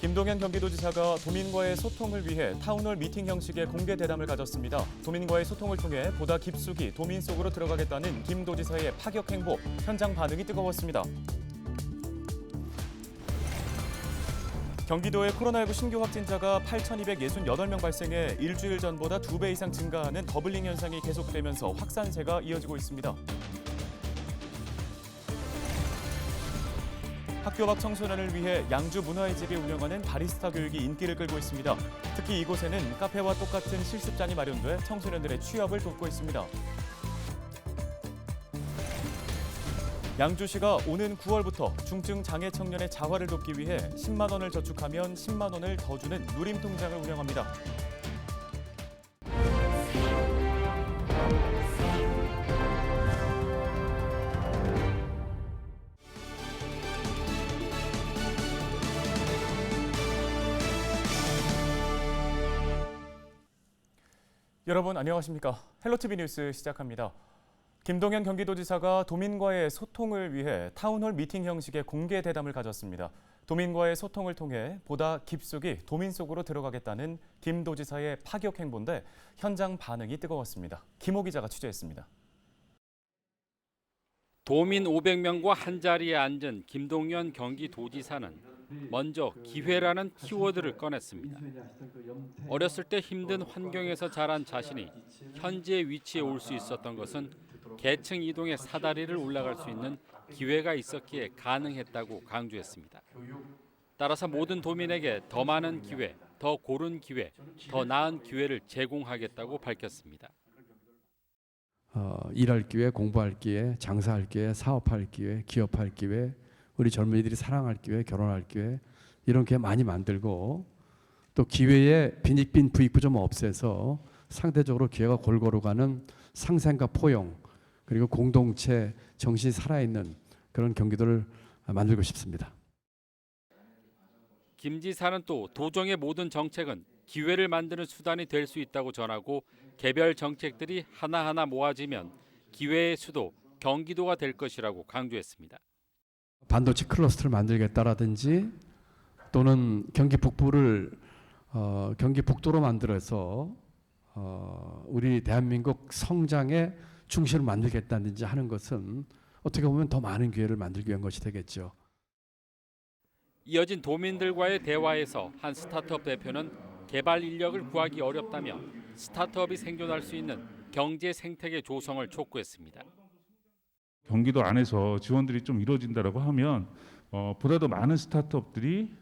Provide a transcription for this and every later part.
김동연 경기도지사가 도민과의 소통을 위해 타운홀 미팅 형식의 공개 대담을 가졌습니다. 도민과의 소통을 통해 보다 깊숙이 도민 속으로 들어가겠다는 김 도지사의 파격 행보, 현장 반응이 뜨거웠습니다. 경기도의 코로나19 신규 확진자가 8,268명 발생해 일주일 전보다 2배 이상 증가하는 더블링 현상이 계속되면서 확산세가 이어지고 있습니다. 학교 밖 청소년을 위해 양주 문화의 집이 운영하는 바리스타 교육이 인기를 끌고 있습니다. 특히 이곳에는 카페와 똑같은 실습장이 마련돼 청소년들의 취업을 돕고 있습니다. 양주시가 오는 9월부터 중증 장애 청년의 자활을 돕기 위해 10만 원을 저축하면 10만 원을 더 주는 누림 통장을 운영합니다. 여러분 안녕하십니까? 헬로티비 뉴스 시작합니다. 김동연 경기도지사가 도민과의 소통을 위해 타운홀 미팅 형식의 공개 대담을 가졌습니다. 도민과의 소통을 통해 보다 깊숙이 도민 속으로 들어가겠다는 김 도지사의 파격 행보인데 현장 반응이 뜨거웠습니다. 김호 기자가 취재했습니다. 도민 500명과 한자리에 앉은 김동연 경기도지사는 먼저 기회라는 키워드를 꺼냈습니다. 어렸을 때 힘든 환경에서 자란 자신이 현재의 위치에 올 수 있었던 것은 계층 이동의 사다리를 올라갈 수 있는 기회가 있었기에 가능했다고 강조했습니다. 따라서 모든 도민에게 더 많은 기회, 더 고른 기회, 더 나은 기회를 제공하겠다고 밝혔습니다. 일할 기회, 공부할 기회, 장사할 기회, 사업할 기회, 기업할 기회, 우리 젊은이들이 사랑할 기회, 결혼할 기회 이런 기회 많이 만들고 또 기회에 빈익빈 부익부 좀 없애서 상대적으로 기회가 골고루 가는 상생과 포용 그리고 공동체 정신이 살아있는 그런 경기도를 만들고 싶습니다. 김 지사는 또 도정의 모든 정책은 기회를 만드는 수단이 될 수 있다고 전하고 개별 정책들이 하나하나 모아지면 기회의 수도 경기도가 될 것이라고 강조했습니다. 반도체 클러스터를 만들겠다라든지 또는 경기 북부를 경기 북도로 만들어서 우리 대한민국 성장의 중심을 만들겠다든지 하는 것은 어떻게 보면 더 많은 기회를 만들기 위한 것이 되겠죠. 이어진 도민들과의 대화에서 한 스타트업 대표는 개발 인력을 구하기 어렵다며 스타트업이 생존할 수 있는 경제 생태계 조성을 촉구했습니다. 경기도 안에서 지원들이 좀 이루어진다라고 하면 보다 더 많은 스타트업들이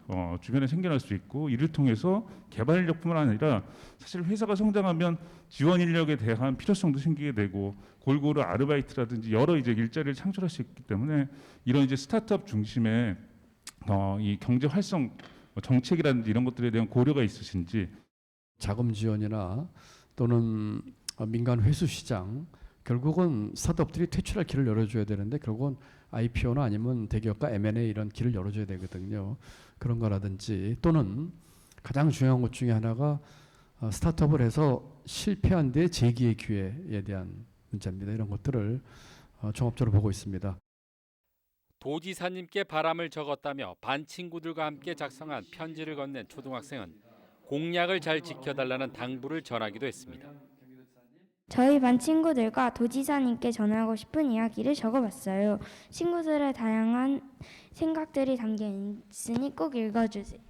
주변에 생겨날 수 있고 이를 통해서 개발 인력뿐만 아니라 사실 회사가 성장하면 지원 인력에 대한 필요성도 생기게 되고 골고루 아르바이트라든지 여러 이제 일자리를 창출할 수 있기 때문에 이런 이제 스타트업 중심의 이 경제 활성 정책이라든지 이런 것들에 대한 고려가 있으신지. 자금 지원이나 또는 민간 회수 시장 결국은 스타트업들이 퇴출할 길을 열어줘야 되는데 결국은 IPO나 아니면 대기업과 M&A 이런 길을 열어줘야 되거든요. 그런 거라든지 또는 가장 중요한 것 중에 하나가 스타트업을 해서 실패한 뒤에 재기의 기회에 대한 문제입니다. 이런 것들을 종합적으로 보고 있습니다. 도지사님께 바람을 적었다며 반 친구들과 함께 작성한 편지를 건넨 초등학생은 공약을 잘 지켜달라는 당부를 전하기도 했습니다. 저희 반 친구들과 도지사님께 전하고 싶은 이야기를 적어봤어요. 친구들의 다양한 생각들이 담겨 있으니 꼭 읽어주세요.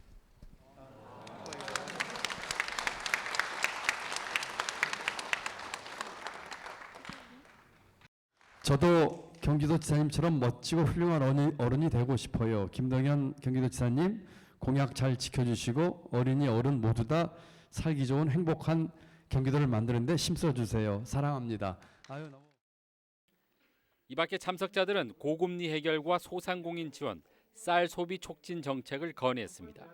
저도 경기도지사님처럼 멋지고 훌륭한 어른이 되고 싶어요. 김동연 경기도지사님 공약 잘 지켜주시고 어린이 어른 모두 다 살기 좋은 행복한 경기도를 만드는데 힘써주세요. 사랑합니다. 이 밖에 참석자들은 고금리 해결과 소상공인 지원, 쌀 소비 촉진 정책을 건의했습니다.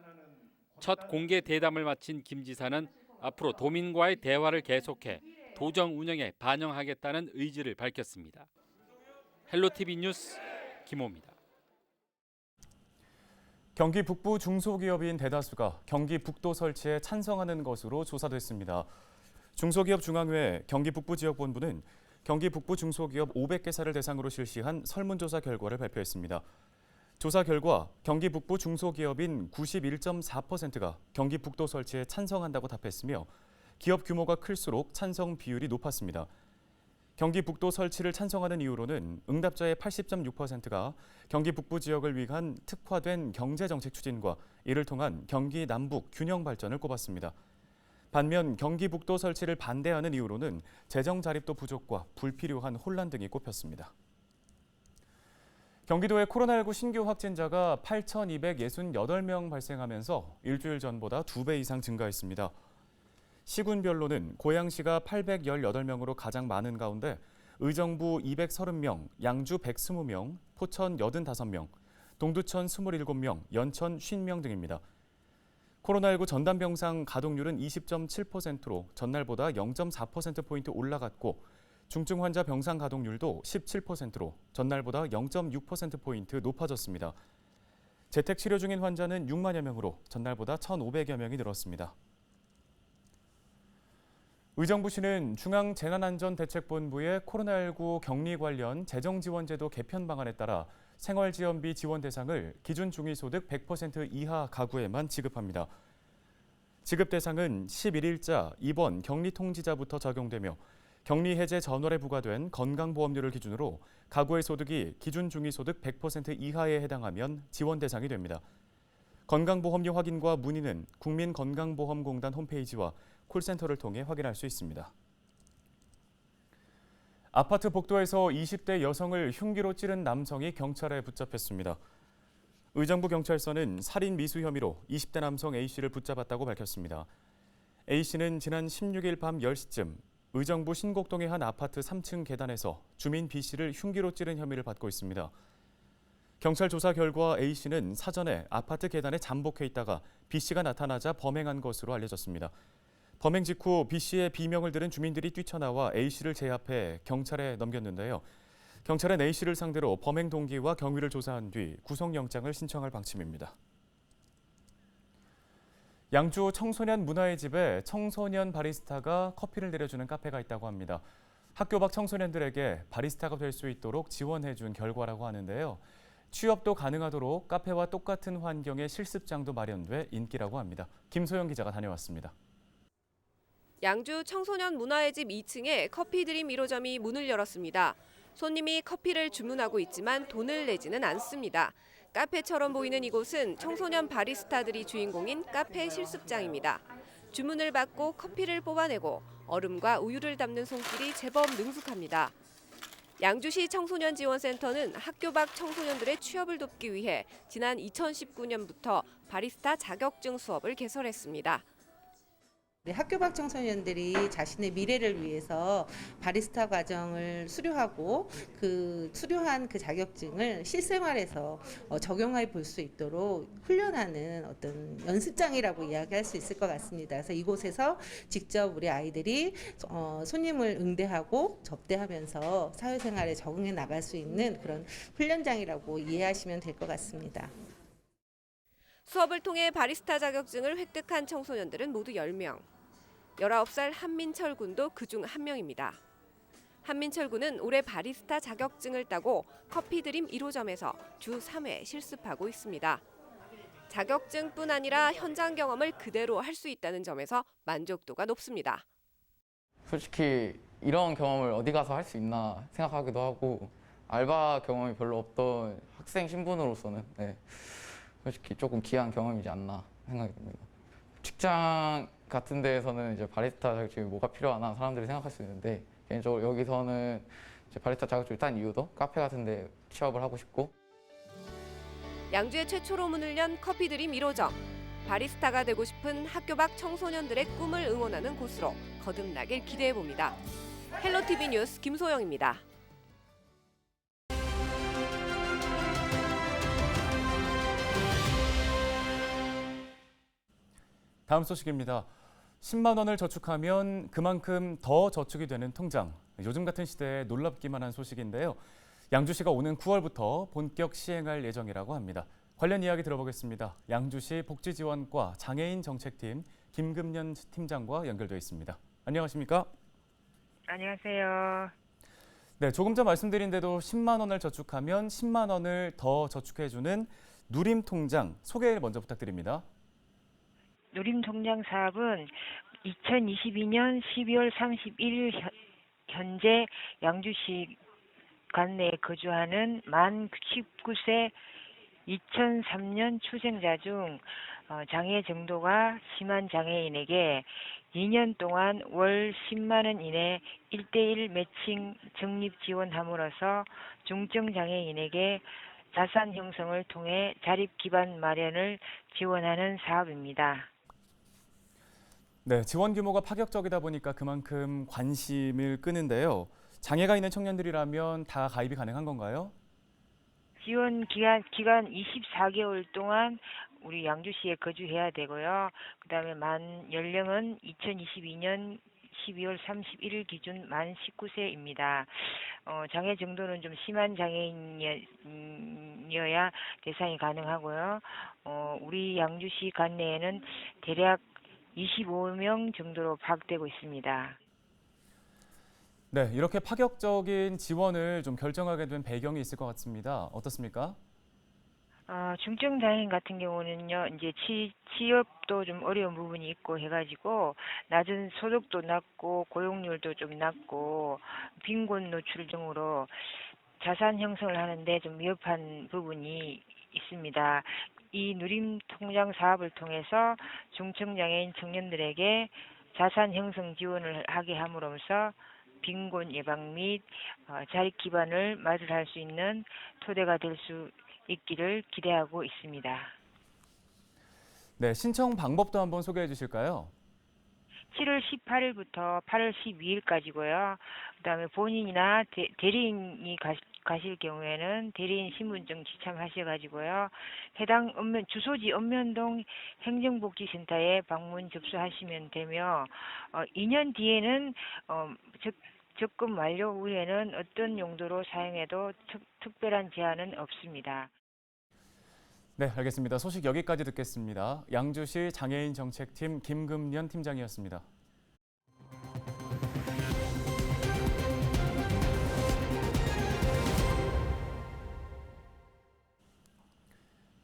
첫 공개 대담을 마친 김 지사는 앞으로 도민과의 대화를 계속해 도정 운영에 반영하겠다는 의지를 밝혔습니다. 헬로티비 뉴스 김호입니다. 경기 북부 중소기업인 대다수가 경기 북도 설치에 찬성하는 것으로 조사됐습니다. 중소기업 중앙회 경기 북부 지역본부는 경기 북부 중소기업 500개사를 대상으로 실시한 설문조사 결과를 발표했습니다. 조사 결과 경기 북부 중소기업인 91.4%가 경기 북도 설치에 찬성한다고 답했으며 기업 규모가 클수록 찬성 비율이 높았습니다. 경기 북도 설치를 찬성하는 이유로는 응답자의 80.6%가 경기 북부 지역을 위한 특화된 경제정책 추진과 이를 통한 경기 남북 균형 발전을 꼽았습니다. 반면 경기 북도 설치를 반대하는 이유로는 재정 자립도 부족과 불필요한 혼란 등이 꼽혔습니다. 경기도의 코로나19 신규 확진자가 8,268명 발생하면서 일주일 전보다 2배 이상 증가했습니다. 시군별로는 고양시가 818명으로 가장 많은 가운데 의정부 230명, 양주 120명, 포천 85명, 동두천 27명, 연천 50명 등입니다. 코로나19 전담병상 가동률은 20.7%로 전날보다 0.4%포인트 올라갔고 중증 환자 병상 가동률도 17%로 전날보다 0.6%포인트 높아졌습니다. 재택 치료 중인 환자는 6만여 명으로 전날보다 1,500여 명이 늘었습니다. 의정부시는 중앙재난안전대책본부의 코로나19 격리 관련 재정지원제도 개편 방안에 따라 생활지원비 지원 대상을 기준 중위소득 100% 이하 가구에만 지급합니다. 지급 대상은 11일자 입원 격리 통지자부터 적용되며 격리 해제 전월에 부과된 건강보험료를 기준으로 가구의 소득이 기준 중위소득 100% 이하에 해당하면 지원 대상이 됩니다. 건강보험료 확인과 문의는 국민건강보험공단 홈페이지와 콜센터를 통해 확인할 수 있습니다. 아파트 복도에서 20대 여성을 흉기로 찌른 남성이 경찰에 붙잡혔습니다. 의정부 경찰서는 살인 미수 혐의로 20대 남성 A씨를 붙잡았다고 밝혔습니다. A씨는 지난 16일 밤 10시쯤 의정부 신곡동의 한 아파트 3층 계단에서 주민 B씨를 흉기로 찌른 혐의를 받고 있습니다. 경찰 조사 결과 A씨는 사전에 아파트 계단에 잠복해 있다가 B씨가 나타나자 범행한 것으로 알려졌습니다. 범행 직후 B씨의 비명을 들은 주민들이 뛰쳐나와 A씨를 제압해 경찰에 넘겼는데요. 경찰은 A씨를 상대로 범행 동기와 경위를 조사한 뒤 구속영장을 신청할 방침입니다. 양주 청소년 문화의 집에 청소년 바리스타가 커피를 내려주는 카페가 있다고 합니다. 학교 밖 청소년들에게 바리스타가 될 수 있도록 지원해준 결과라고 하는데요. 취업도 가능하도록 카페와 똑같은 환경의 실습장도 마련돼 인기라고 합니다. 김소영 기자가 다녀왔습니다. 양주 청소년 문화의 집 2층에 커피드림 1호점이 문을 열었습니다. 손님이 커피를 주문하고 있지만 돈을 내지는 않습니다. 카페처럼 보이는 이곳은 청소년 바리스타들이 주인공인 카페 실습장입니다. 주문을 받고 커피를 뽑아내고 얼음과 우유를 담는 손길이 제법 능숙합니다. 양주시 청소년지원센터는 학교 밖 청소년들의 취업을 돕기 위해 지난 2019년부터 바리스타 자격증 수업을 개설했습니다. 학교 밖 청소년들이 자신의 미래를 위해서 바리스타 과정을 수료하고 그 수료한 그 자격증을 실생활에서 적용해 볼 수 있도록 훈련하는 어떤 연습장이라고 이야기할 수 있을 것 같습니다. 그래서 이곳에서 직접 우리 아이들이 손님을 응대하고 접대하면서 사회생활에 적응해 나갈 수 있는 그런 훈련장이라고 이해하시면 될 것 같습니다. 수업을 통해 바리스타 자격증을 획득한 청소년들은 모두 10명. 19살 한민철 군도 그중 한 명입니다. 한민철 군은 올해 바리스타 자격증을 따고 커피드림 1호점에서 주 3회 실습하고 있습니다. 자격증뿐 아니라 현장 경험을 그대로 할 수 있다는 점에서 만족도가 높습니다. 솔직히 이런 경험을 어디 가서 할 수 있나 생각하기도 하고 알바 경험이 별로 없던 학생 신분으로서는 솔직히 조금 귀한 경험이지 않나 생각이 듭니다. 직장 같은 데에서는 이제 바리스타 자격증이 뭐가 필요하나 사람들이 생각할 수 있는데 개인적으로 여기서는 이제 바리스타 자격증을 딴 이유도 카페 같은 데 취업을 하고 싶고. 양주에 최초로 문을 연 커피드림 1호점. 바리스타가 되고 싶은 학교 밖 청소년들의 꿈을 응원하는 곳으로 거듭나길 기대해봅니다. 헬로티비 뉴스 김소영입니다. 다음 소식입니다. 10만 원을 저축하면 그만큼 더 저축이 되는 통장. 요즘 같은 시대에 놀랍기만 한 소식인데요. 양주시가 오는 9월부터 본격 시행할 예정이라고 합니다. 관련 이야기 들어보겠습니다. 양주시 복지지원과 장애인 정책팀 김금년 팀장과 연결되어 있습니다. 안녕하십니까? 안녕하세요. 네, 조금 전 말씀드린 대로 10만 원을 저축하면 10만 원을 더 저축해주는 누림통장 소개 먼저 부탁드립니다. 누림통장 사업은 2022년 12월 31일 현재 양주시 관내에 거주하는 만 19세 2003년 출생자 중 장애 정도가 심한 장애인에게 2년 동안 월 10만 원 이내 1대1 매칭 적립 지원함으로써 중증 장애인에게 자산 형성을 통해 자립 기반 마련을 지원하는 사업입니다. 네, 지원 규모가 파격적이다 보니까 그만큼 관심을 끄는데요. 장애가 있는 청년들이라면 다 가입이 가능한 건가요? 지원 기간 24개월 동안 우리 양주시에 거주해야 되고요. 그다음에 만 연령은 2022년 12월 31일 기준 만 19세입니다. 장애 정도는 좀 심한 장애인이어야 대상이 가능하고요. 우리 양주시 관내에는 대략 25명 정도로 파악되고 있습니다. 네, 이렇게 파격적인 지원을 좀 결정하게 된 배경이 있을 것 같습니다. 어떻습니까? 중증 장애인 같은 경우는요, 이제 취업도 좀 어려운 부분이 있고 해가지고 낮은 소득도 낮고 고용률도 좀 낮고 빈곤 노출 등으로 자산 형성을 하는데 좀 미흡한 부분이 있습니다. 이 누림통장 사업을 통해서 중증 장애인 청년들에게 자산 형성 지원을 하게 함으로써 빈곤 예방 및 자립 기반을 마련할 수 있는 토대가 될 수 있기를 기대하고 있습니다. 네, 신청 방법도 한번 소개해 주실까요? 7월 18일부터 8월 12일까지고요. 그다음에 본인이나 대리인이 가실 경우에는 대리인 신분증 지참하셔가지고요. 해당 주소지 읍면동 행정복지센터에 방문 접수하시면 되며 2년 뒤에는 적금 완료 후에는 어떤 용도로 사용해도 특별한 제한은 없습니다. 네, 알겠습니다. 소식 여기까지 듣겠습니다. 양주시 장애인 정책팀 김금년 팀장이었습니다.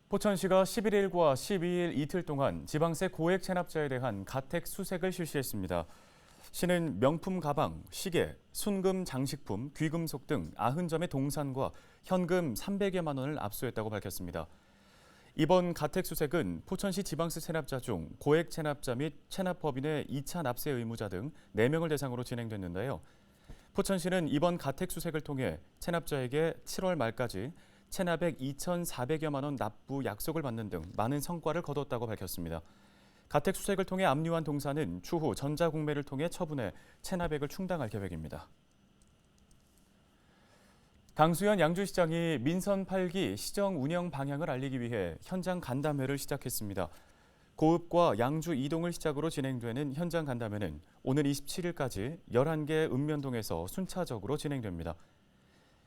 포천시가 11일과 12일 이틀 동안 지방세 고액 체납자에 대한 가택 수색을 실시했습니다. 시는 명품 가방, 시계, 순금 장식품, 귀금속 등 90점의 동산과 현금 300여만 원을 압수했다고 밝혔습니다. 이번 가택 수색은 포천시 지방세 체납자 중 고액 체납자 및 체납법인의 2차 납세 의무자 등 4명을 대상으로 진행됐는데요. 포천시는 이번 가택 수색을 통해 체납자에게 7월 말까지 체납액 2,400여만 원 납부 약속을 받는 등 많은 성과를 거뒀다고 밝혔습니다. 가택 수색을 통해 압류한 동산은 추후 전자공매를 통해 처분해 체납액을 충당할 계획입니다. 강수현 양주시장이 민선 8기 시정 운영 방향을 알리기 위해 현장 간담회를 시작했습니다. 고읍과 양주 이동을 시작으로 진행되는 현장 간담회는 오늘 27일까지 11개 읍면동에서 순차적으로 진행됩니다.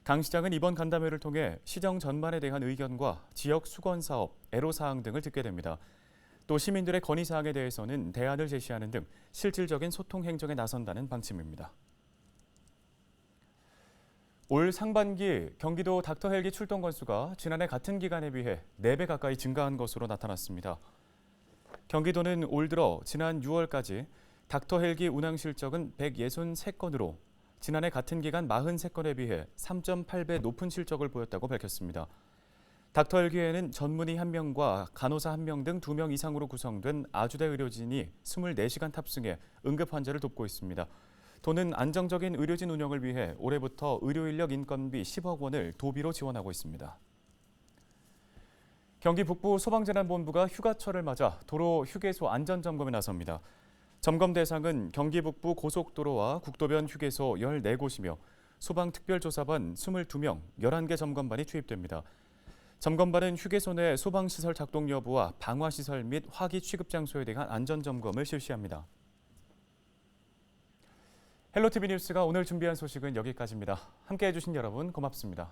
강 시장은 이번 간담회를 통해 시정 전반에 대한 의견과 지역 수건 사업, 애로사항 등을 듣게 됩니다. 또 시민들의 건의사항에 대해서는 대안을 제시하는 등 실질적인 소통 행정에 나선다는 방침입니다. 올 상반기 경기도 닥터 헬기 출동 건수가 지난해 같은 기간에 비해 4배 가까이 증가한 것으로 나타났습니다. 경기도는 올 들어 지난 6월까지 닥터 헬기 운항 실적은 163건으로 지난해 같은 기간 43건에 비해 3.8배 높은 실적을 보였다고 밝혔습니다. 닥터 헬기에는 전문의 1명과 간호사 1명 등 2명 이상으로 구성된 아주대 의료진이 24시간 탑승해 응급 환자를 돕고 있습니다. 도는 안정적인 의료진 운영을 위해 올해부터 의료인력 인건비 10억 원을 도비로 지원하고 있습니다. 경기 북부 소방재난본부가 휴가철을 맞아 도로 휴게소 안전점검에 나섭니다. 점검 대상은 경기 북부 고속도로와 국도변 휴게소 14곳이며 소방특별조사반 22명, 11개 점검반이 투입됩니다. 점검반은 휴게소 내 소방시설 작동 여부와 방화시설 및 화기 취급 장소에 대한 안전점검을 실시합니다. 헬로티비 뉴스가 오늘 준비한 소식은 여기까지입니다. 함께해 주신 여러분 고맙습니다.